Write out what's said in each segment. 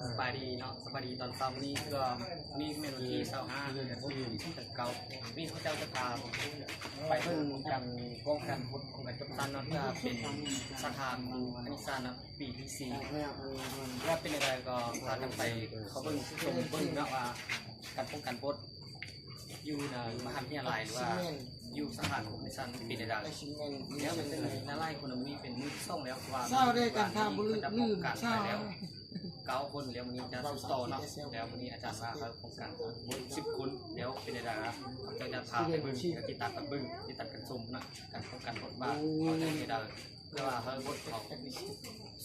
สบายดีเนาะสบายดีตอนเช้านี้ก็นี่เมนูที่25เดือนที่เก่านี่เขาเจ้าจะพาไปเพิ่งกันป้องกันพุทธของกันจบตันเนาะที่เป็นสาขาครูคณิตศาสตร์นะปีที่4ว่าเป็นอะไรก็พากันไปเขาเบิ่งชมเบิ่งเนาะว่าการป้องกันพุทธอยู่ในมหาวิทยาลัยหรือว่าอยู่สถานคณิตศาสตร์ปีใดๆแล้วมันเป็นนาไล่คนนี้เป็นมือส่งแล้วว่าเศร้าได้การทำบุญลืมเศร้าแล้ว9 คนแล้ววันนี้จะสุดโตเนาะแล้ววันนี้อาจารย์มาเขาโครงการ10 คนแล้วเป็นใดๆครับเขาจะพาไปบึ้งที่ตัดกันบึ้งที่ตัดกันซุ่มนะการป้องกันบทบาทเขาจะให้ได้เพื่อว่าเขาบทเขา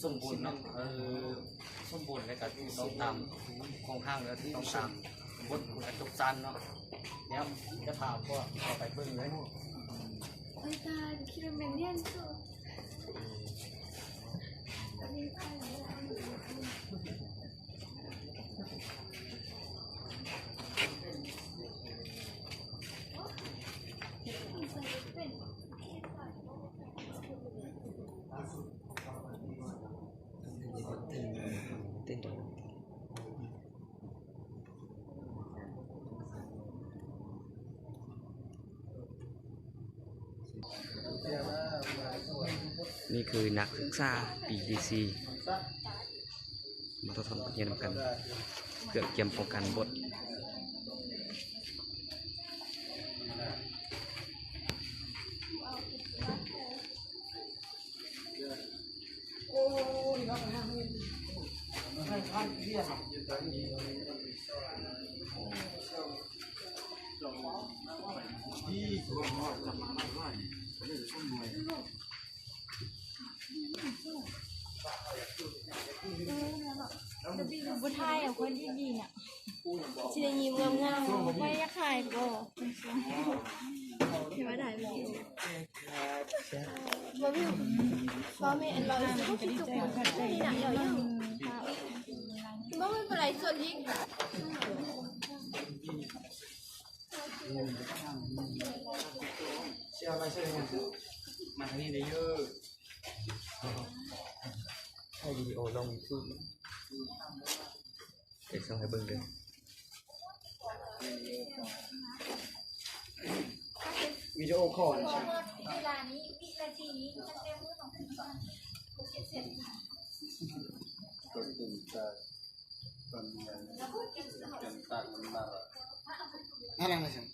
สมบูรณ์เนาะสมบูรณ์แล้วก็ต้องตามโครงข้างแล้วต้องตามบทกระจกจันเนาะแล้วจะพาพวกเขาไปบึ้งเลยอาจารย์คิดว่าเป็นเนี่ยสุดนี่คือนักศึกษาปีดีซีมาทดลองเรียนกันเพื่อเตรียมป้องกันบทบุไทยของคนที่ดีเนี่ยชิลยิ้มงามๆไม่ยากขายก็ที่ว่าได้ไปดีบ่มีบ่มีอันเราสิคิดจุกนี่น่ะเดี๋ยวยังบ่มีปลายส่วนอีกเชื่อไหมใช่ไหมมาทางนี้ได้เยอะให้วิดีโอลงสู้เด็กส่งให้เบิ่งเด้อวิดีโอคอลใช่เวลานี้วินาทีนี้มันเต็มมือของคุณก่อนเสร็จคนตื่นตาตอนนี้ยังตามันมาอะไรนะฉัน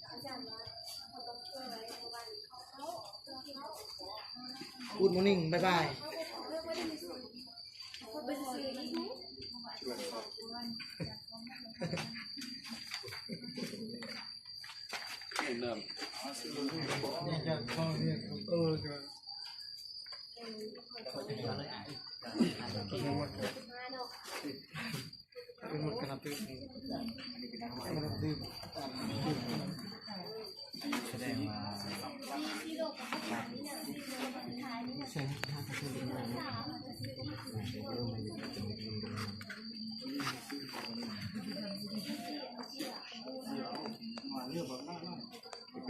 กูดมอร์นิ่งบ๊ายบายเริ่มนี่จะเข้าเนี่ยก็เป็นหมดกันตื่นแสดงว่าใช่ถ้าเขาเป็นมา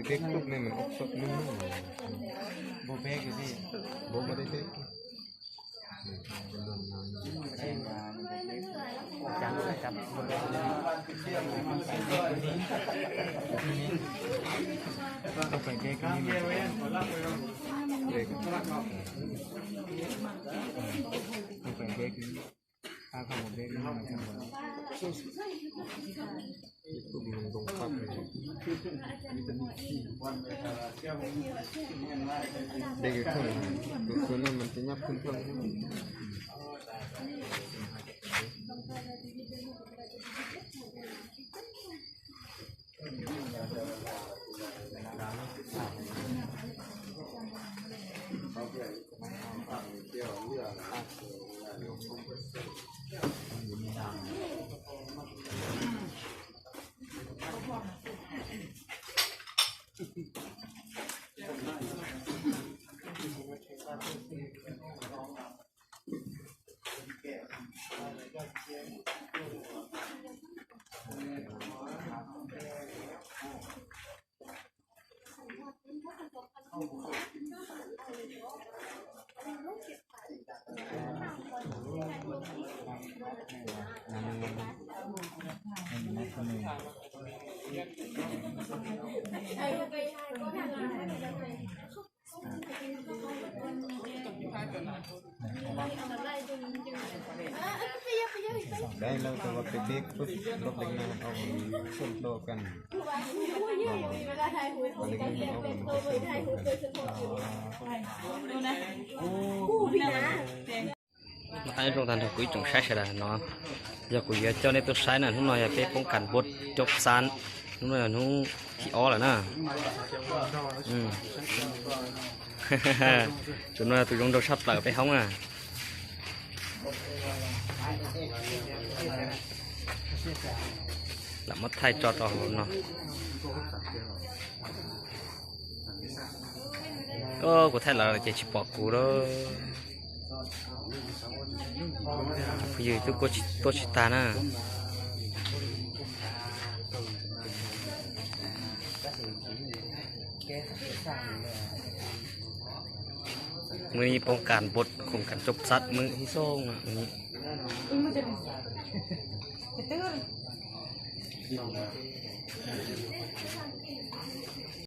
เด็กลูกนี่มันอบซบนุ่มโบเบกพี่โบไม่ได้เด็กจังกับคนแรกต้องไปเก๊กนี่เด็กต้องไปเก๊กนี่ถ้าเขาบอกเก๊กนี่มันจะเหมือนตุ้มลงตรงข้ามเลยเด็กขึ้นคือนั่นมันจะยับขึ้นเพิ่มนำ ในคนหนึ่ง ได้เราแต่ว่าเป็นเด็กปุ๊บลบเล็กน้อยเอาส่วนโตกัน เวลาถ่ายหูเขาจะเรียกเป็นตัวไปถ่ายหูโดยเฉพาะคู่พี่นะ anh trong thành quý trồng sai là nó giờ quý cho nên tôi sai là lúc nào là cái phong cảnh bột chọc san lúc nào nó chỉ ó là na chúng nó tụi chúng tôi sắp lại phải không à là mất thay cho trò nó có thể là chỉ bỏ cú đó bây giờ tôi chỉ ta naมือนี้ป้องกันบทของการจบสัตว์มือที่ส่งมือนี้